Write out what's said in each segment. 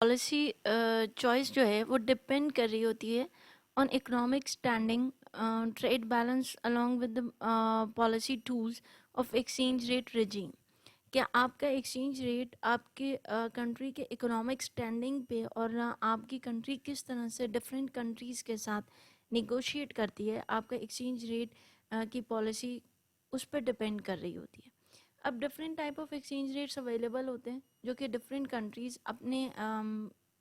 Policy choice जो है वो डिपेंड कर रही होती है on economic standing, trade balance along with the policy tools of exchange rate regime. क्या आपका एक्सचेंज रेट आपके कंट्री के इकोनॉमिक स्टैंडिंग पे और आपकी कंट्री किस तरह से डिफरेंट कंट्रीज़ के साथ निगोशिएट करती है, आपका एक्सचेंज रेट की पॉलिसी उस पर डिपेंड कर रही होती है। अब different type of exchange rates available होते हैं जो कि डिफरेंट कंट्रीज़ अपने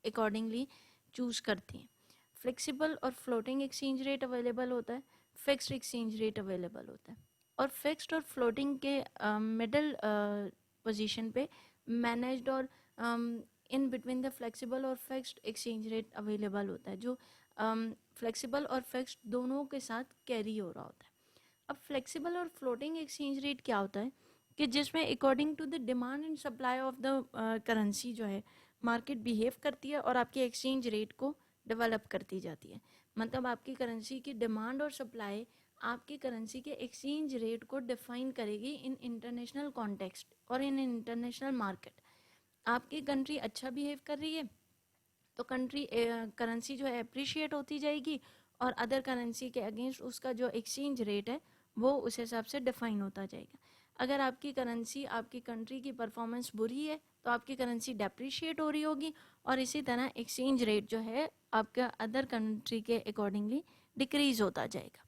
अकॉर्डिंगली चूज़ करती हैं। फ्लेक्सिबल और फ्लोटिंग एक्सचेंज रेट अवेलेबल होता है, फिक्स्ड एक्सचेंज रेट अवेलेबल होता है। और फिक्स्ड और फ्लोटिंग के मिडल पोजीशन पे मैनेज्ड और इन बिटवीन द फ्लेक्सिबल और फिक्स्ड एक्सचेंज रेट अवेलेबल होता है, जो फ्लेक्सिबल और फिक्स्ड दोनों के साथ कैरी हो रहा होता है। अब फ्लेक्सिबल और फ्लोटिंग एक्सचेंज रेट क्या होता है कि जिसमें according to the demand and supply of the currency जो है मार्केट बिहेव करती है और आपके एक्सचेंज रेट को डेवलप करती जाती है। मतलब आपकी करेंसी की डिमांड और सप्लाई आपकी करेंसी के एक्सचेंज रेट को डिफाइन करेगी इन इंटरनेशनल कॉन्टेक्स्ट और इन इंटरनेशनल मार्केट। आपकी कंट्री अच्छा बिहेव कर रही है तो कंट्री करेंसी जो है अप्रिशिएट होती जाएगी और अदर करेंसी के अगेंस्ट उसका जो एक्सचेंज रेट है वो उस हिसाब से डिफाइन होता जाएगा। अगर आपकी करेंसी आपकी कंट्री की परफॉर्मेंस बुरी है तो आपकी करेंसी डेप्रिशिएट हो रही होगी और इसी तरह एक्सचेंज रेट जो है आपका अदर कंट्री के अकॉर्डिंगली डिक्रीज होता जाएगा।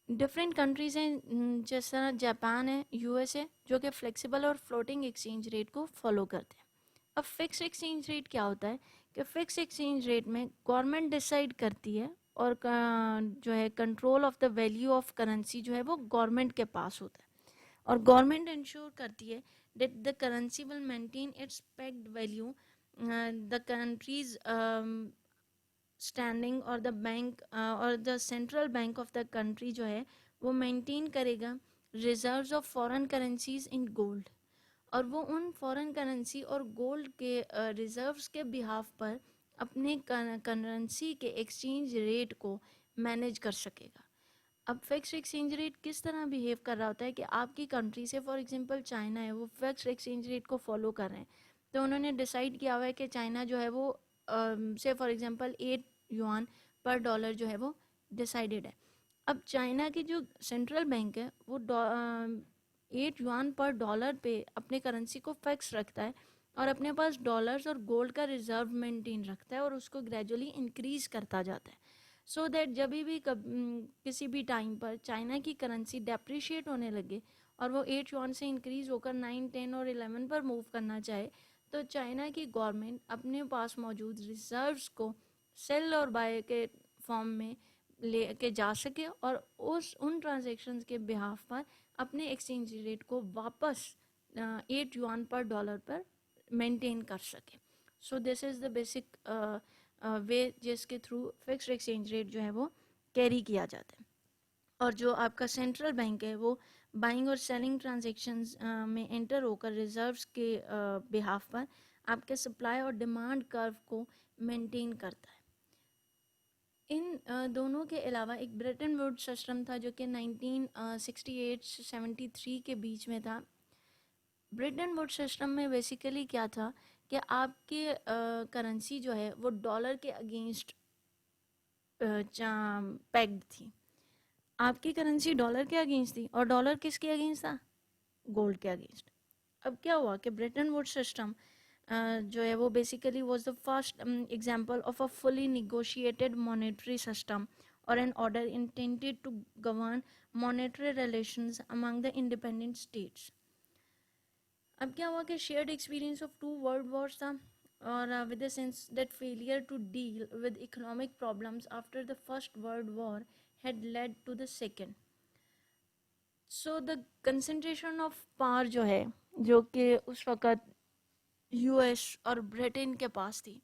डिफरेंट कंट्रीज़ हैं जैसा जापान है, यूएस है, जो कि फ्लेक्सिबल और फ्लोटिंग एक्सचेंज रेट को फॉलो करते हैं। अब फिक्स एक्सचेंज रेट क्या होता है कि फिक्स एक्सचेंज रेट में गवर्नमेंट डिसाइड करती है और जो है control of the value of currency जो है वो गवर्नमेंट के पास होता है और गवर्नमेंट इंश्योर करती है that the currency will maintain its pegged value, the country's standing और द बैंक और the central bank of the country जो है वो मेंटेन करेगा reserves of foreign currencies in gold और वो उन फॉरेन करेंसी और गोल्ड के रिजर्व्स के बिहाफ पर अपने करेंसी के एक्सचेंज रेट को मैनेज कर सकेगा। अब फिक्स एक्सचेंज रेट किस तरह बिहेव कर रहा होता है कि आपकी कंट्री से फॉर एग्जांपल चाइना है वो फिक्स एक्सचेंज रेट को फॉलो कर रहे हैं तो उन्होंने डिसाइड किया हुआ है कि चाइना जो है वो से फॉर एग्जांपल 8 युआन पर डॉलर जो है वो डिसाइडेड है। अब चाइना की जो सेंट्रल बैंक है वो 8 युआन पर डॉलर पे अपने करेंसी को फिक्स रखता है और अपने पास डॉलर्स और गोल्ड का रिजर्व मेंटेन रखता है और उसको ग्रेजुअली इंक्रीज करता जाता है सो दैट जब भी किसी भी टाइम पर चाइना की करेंसी डेप्रिशिएट होने लगे और वो 8 युआन से इंक्रीज होकर 9, 10 और 11 पर मूव करना चाहे तो चाइना की गवर्नमेंट अपने पास मौजूद रिजर्व्स को सेल और बाय के फॉर्म में ले के जा सके और उस उन ट्रांजेक्शन्स के बिहाफ पर अपने एक्सचेंज रेट को वापस 8 युआन पर डॉलर पर मेंटेन कर सके। So this is the basic way जिसके थ्रू फिक्स्ड एक्सचेंज रेट जो है वो कैरी किया जाता है और जो आपका सेंट्रल बैंक है वो बाइंग और सेलिंग ट्रांजेक्शन्स में एंटर होकर रिजर्व्स के बिहाफ पर आपके सप्लाई और डिमांड कर्व को मेंटेन करता है। इन दोनों के अलावा एक ब्रेटन वुड्स सिस्टम था जो कि 1968-73 के बीच में था। ब्रेटन वुड्स सिस्टम में बेसिकली क्या था कि आपके करेंसी जो है वो डॉलर के अगेंस्ट पैक्ड थी। आपकी करेंसी डॉलर के अगेंस्ट थी और डॉलर किसके अगेंस्ट था? गोल्ड के अगेंस्ट। अब क्या हुआ कि ब्रेटन वुड्स सिस्टम जो है वो basically was the first example of a fully negotiated monetary system और an order intended to govern monetary relations among the independent states. अब क्या हुआ कि shared experience of 2 world wars था और with the sense that failure to deal with economic problems after the first world war had led to the second. So the concentration of power जो है जो कि उस वक़्त यूएस और Britain के पास थी,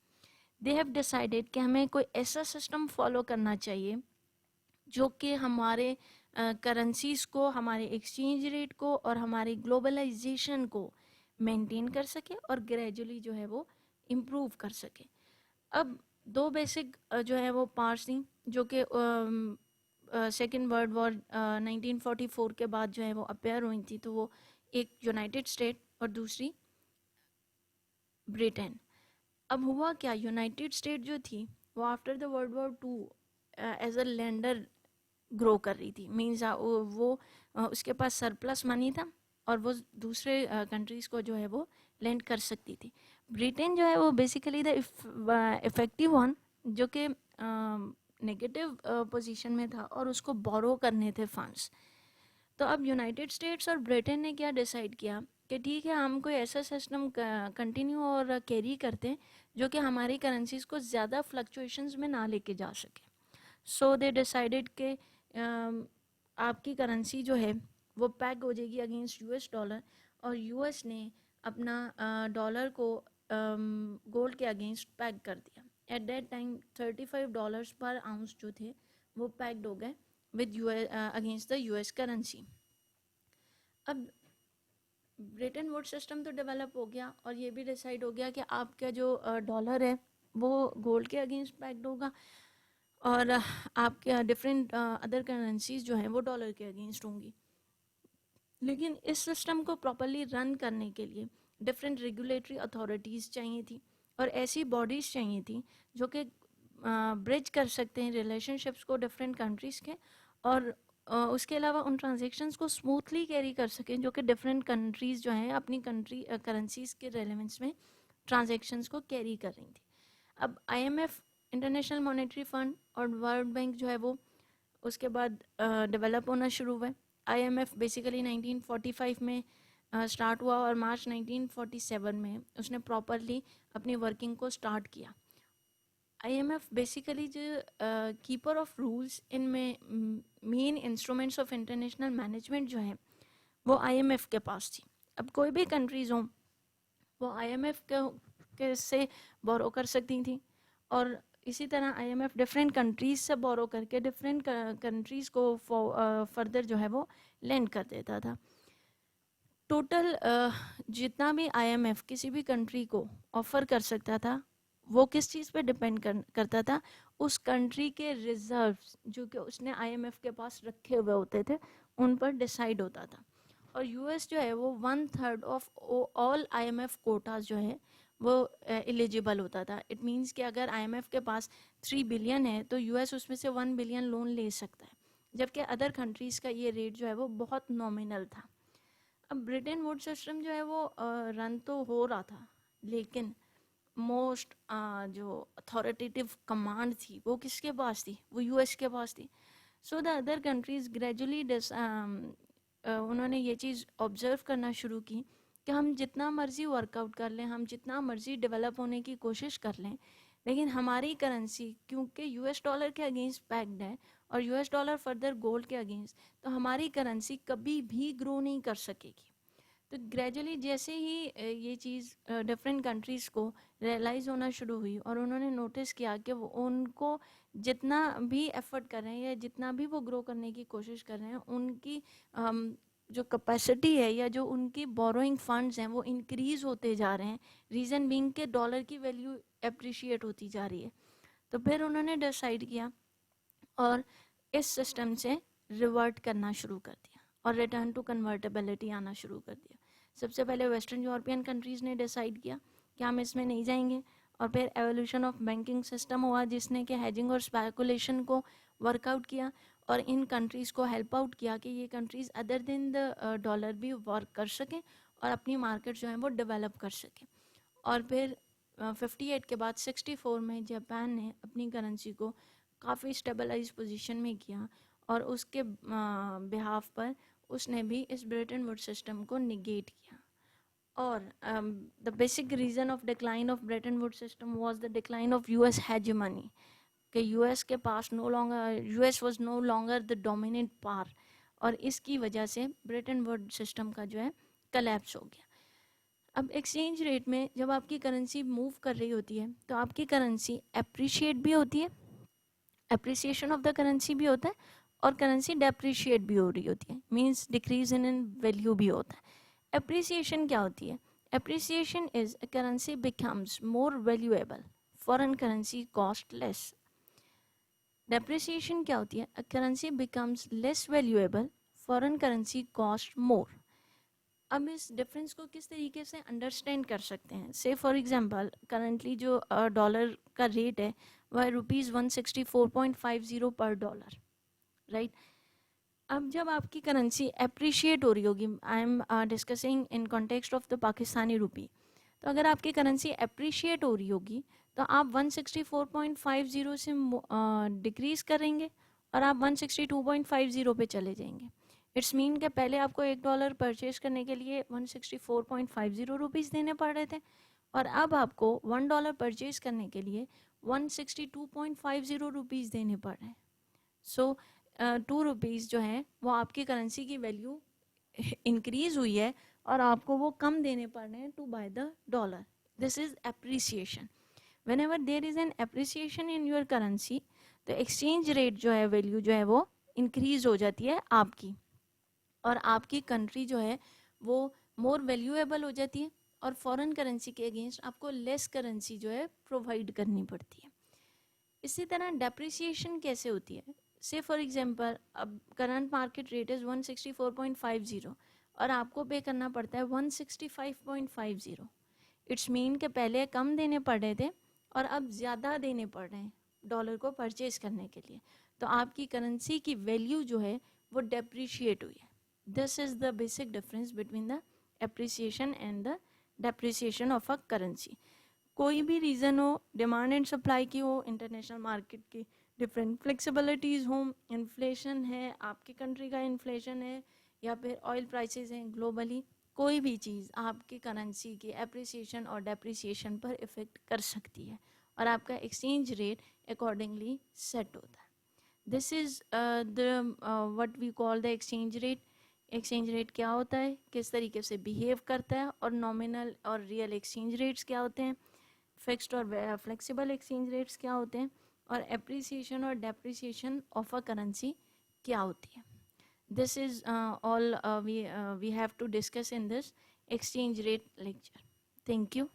दे हैव डिसाइडेड कि हमें कोई ऐसा सिस्टम फॉलो करना चाहिए जो कि हमारे करेंसीज को, हमारे एक्सचेंज रेट को और हमारी ग्लोबलाइजेशन को मेंटेन कर सके और ग्रेजुअली जो है वो इम्प्रूव कर सके। अब दो बेसिक जो है वो पार्ट्स थी जो कि सेकेंड वर्ल्ड वॉर 1944 के बाद जो है वो अपेयर हुई थी, तो वो एक यूनाइटेड स्टेट और दूसरी ब्रिटेन। अब हुआ क्या, यूनाइटेड स्टेट जो थी वो after the world war 2 as a lender grow कर रही थी। मीन्स उसके पास सरप्लस मनी था और वो दूसरे कंट्रीज़ को जो है वो लेंड कर सकती थी। ब्रिटेन जो है वो बेसिकली द इफेक्टिव वन, जो कि नेगेटिव पोजीशन में था और उसको बोरो करने थे फंड्स। तो अब यूनाइटेड स्टेट्स और ब्रिटेन ने क्या डिसाइड किया कि ठीक है, हम कोई ऐसा सिस्टम कंटिन्यू और कैरी करते हैं जो कि हमारी करेंसीज को ज़्यादा फ्लक्चुएशंस में ना लेके जा सके। सो दे डिसाइडेड कि आपकी करेंसी जो है वो पैक हो जाएगी अगेंस्ट यूएस डॉलर, और यूएस ने अपना डॉलर को गोल्ड के अगेंस्ट पैक कर दिया। एट दैट टाइम $35 पर आउंस जो थे वो पैक्ड हो गए with against the US currency. अब ब्रिटेन वुड सिस्टम तो डेवलप हो गया और ये भी डिसाइड हो गया कि आपका जो डॉलर है वो गोल्ड के अगेंस्ट पैक्ड होगा और आपके डिफरेंट अदर करेंसीज जो हैं वो डॉलर के अगेंस्ट होंगी। लेकिन इस सिस्टम को प्रॉपरली रन करने के लिए डिफरेंट रेगुलेटरी अथॉरिटीज़ चाहिए थी और ऐसी बॉडीज़ चाहिए थी जो कि ब्रिज कर सकते हैं रिलेशनशिप्स को डिफरेंट कंट्रीज़ के, और उसके अलावा उन ट्रांजेक्शन्स को स्मूथली कैरी कर सकें जो कि डिफरेंट कंट्रीज़ जो हैं अपनी कंट्री करेंसीज के रेलेवेंस में ट्रांजेक्शन्स को कैरी कर रही थी। अब आईएमएफ, इंटरनेशनल मॉनेटरी फंड और वर्ल्ड बैंक जो है वो उसके बाद डेवलप होना शुरू हुआ। आईएमएफ बेसिकली 1945 में स्टार्ट हुआ और मार्च 1947 में उसने प्रॉपरली अपनी वर्किंग को स्टार्ट किया। आईएमएफ बेसिकली जो कीपर ऑफ रूल्स इनमें main instruments of international management जो है वो आईएमएफ के पास थी। अब कोई भी कंट्रीज़ हों वो आईएमएफ के से बोरो कर सकती थी और इसी तरह आईएमएफ डिफरेंट कंट्रीज़ से बोरो करके डिफरेंट कंट्रीज़ को फर्दर जो है वो लेंड कर देता था। टोटल जितना भी आईएमएफ किसी भी कंट्री को ऑफ़र कर सकता था वो किस चीज़ पे डिपेंड करता था, उस कंट्री के रिजर्व्स जो कि उसने आईएमएफ के पास रखे हुए होते थे उन पर डिसाइड होता था। और यूएस जो है वो 1/3 ऑफ ऑल आईएमएफ कोटाज जो है वो एलिजिबल होता था। इट मीन्स कि अगर आईएमएफ के पास 3 बिलियन है तो यूएस उसमें से 1 बिलियन लोन ले सकता है, जबकि अदर कंट्रीज़ का ये रेट जो है वो बहुत नॉमिनल था। अब ब्रिटेन वुड सिस्टम जो है वो रन तो हो रहा था, लेकिन मोस्ट जो अथॉरिटेटिव कमांड थी वो किसके पास थी, वो यूएस के पास थी। So the other countries gradually उन्होंने ये चीज़ ऑब्ज़र्व करना शुरू की कि हम जितना मर्ज़ी वर्कआउट कर लें, हम जितना मर्ज़ी डेवलप होने की कोशिश कर लें, लेकिन हमारी करेंसी क्योंकि यूएस डॉलर के अगेंस्ट पैक्ड है और यूएस डॉलर फर्दर गोल्ड के अगेंस्ट, तो हमारी करेंसी कभी भी ग्रो नहीं कर सकेगी। तो ग्रेजुअली जैसे ही ये चीज़ डिफरेंट कंट्रीज़ को रियलाइज़ होना शुरू हुई और उन्होंने नोटिस किया कि वो उनको जितना भी एफर्ट कर रहे हैं या जितना भी वो ग्रो करने की कोशिश कर रहे हैं उनकी जो कैपेसिटी है या जो उनकी बोरोइंग फंड्स हैं वो इंक्रीज़ होते जा रहे हैं, रीज़न बीइंग के डॉलर की वैल्यू अप्रिशिएट होती जा रही है। तो फिर उन्होंने डिसाइड किया और इस सिस्टम से रिवर्ट करना शुरू कर दिया और रिटर्न टू कन्वर्टेबिलिटी आना शुरू कर दिया। सबसे पहले वेस्टर्न यूरोपियन कंट्रीज़ ने डिसाइड किया कि हम इसमें नहीं जाएंगे, और फिर एवोल्यूशन ऑफ बैंकिंग सिस्टम हुआ जिसने कि हेजिंग और स्पेकुलेशन को वर्कआउट किया और इन कंट्रीज़ को हेल्प आउट किया कि ये countries other than the dollar भी वर्क कर सकें और अपनी मार्केट जो है वो डेवलप कर सकें। और फिर 58 के बाद 64 में जापान ने अपनी करेंसी को काफ़ी स्टेबलाइज पोजीशन में किया और उसके बिहाफ पर उसने भी इस ब्रिटेन वुड सिस्टम को निगेट किया। और the basic reason of decline of Bretton Woods system was the decline of US hegemony, कि यूएस के पास US was no longer the dominant power, और इसकी वजह से ब्रिटेन वुड सिस्टम का जो है कलेप्स हो गया। अब एक्सचेंज रेट में जब आपकी करेंसी मूव कर रही होती है तो आपकी करेंसी अप्रिशिएट भी होती है, अप्रिसिएशन ऑफ द करेंसी भी होता है, और करेंसी डेप्रिशिएट भी हो रही होती है, मींस डिक्रीज इन वैल्यू भी होता है। अप्रिसिएशन क्या होती है? Appreciation is a currency becomes more valuable, foreign currency cost less. Depreciation क्या होती है? A currency becomes less valuable, foreign currency cost more. अब इस डिफरेंस को किस तरीके से अंडरस्टैंड कर सकते हैं? से फॉर एग्जांपल करंटली जो डॉलर का रेट है वह ₹164.50 पर डॉलर, राइट? अब जब आपकी करेंसी अप्रिशिएट हो रही होगी, I am discussing in context of the Pakistani rupee, तो अगर आपकी करेंसी अप्रिशिएट हो रही होगी तो आप 164.50 से डिक्रीज करेंगे और आप 162.50 पे चले जाएंगे। इट्स मीन कि पहले आपको $1 परचेज करने के लिए 164.50 रुपीज़ देने पड़ रहे थे और अब आपको $1 परचेज करने के लिए 162.50 रुपीज़ देने पड़ रहे हैं। सो 2 रुपीज़ जो है वो आपकी करेंसी की वैल्यू इंक्रीज हुई है और आपको वो कम देने पड़ रहे हैं to buy the dollar. This is appreciation. Whenever there is an appreciation in your currency तो एक्सचेंज रेट जो है, वैल्यू जो है वो इंक्रीज हो जाती है आपकी, और आपकी कंट्री जो है वो मोर वैल्यूएबल हो जाती है और फॉरेन करेंसी के अगेंस्ट आपको लेस करेंसी जो है प्रोवाइड करनी पड़ती है। इसी तरह डेप्रिसिएशन कैसे होती है? से फॉर एग्जांपल अब करंट मार्केट रेट इज़ 164.50 और आपको पे करना पड़ता है 165.50। इट्स मीन के पहले कम देने पड़ रहे थे और अब ज़्यादा देने पड़ रहे हैं डॉलर को परचेज करने के लिए, तो आपकी करेंसी की वैल्यू जो है वो डेप्रिशिएट हुई है। This is the basic difference between the appreciation and the depreciation of a currency. कोई भी रीज़न हो, डिमांड एंड सप्लाई की हो, इंटरनेशनल मार्केट की डिफरेंट फ्लेक्सिबिलिटीज़ हो, इन्फ्लेशन है, आपकी कंट्री का इन्फ्लेशन है, या फिर ऑयल प्राइसेस हैं ग्लोबली, कोई भी चीज़ आपकी करेंसी की एप्रिसिएशन और डेप्रिसिएशन पर इफ़ेक्ट कर सकती है और आपका एक्सचेंज रेट अकॉर्डिंगली सेट होता है। This is the what we call the exchange rate. Exchange rate क्या होता है, किस तरीके से बिहेव करता है, और नॉमिनल और रियल एक्सचेंज रेट्स क्या होते हैं, फिक्स्ड और फ्लेक्सिबल एक्सचेंज रेट्स क्या होते हैं, और एप्रिसिएशन और डेप्रिसिएशन ऑफ अ करेंसी क्या होती है। This is all we have to discuss in this exchange rate lecture. Thank you.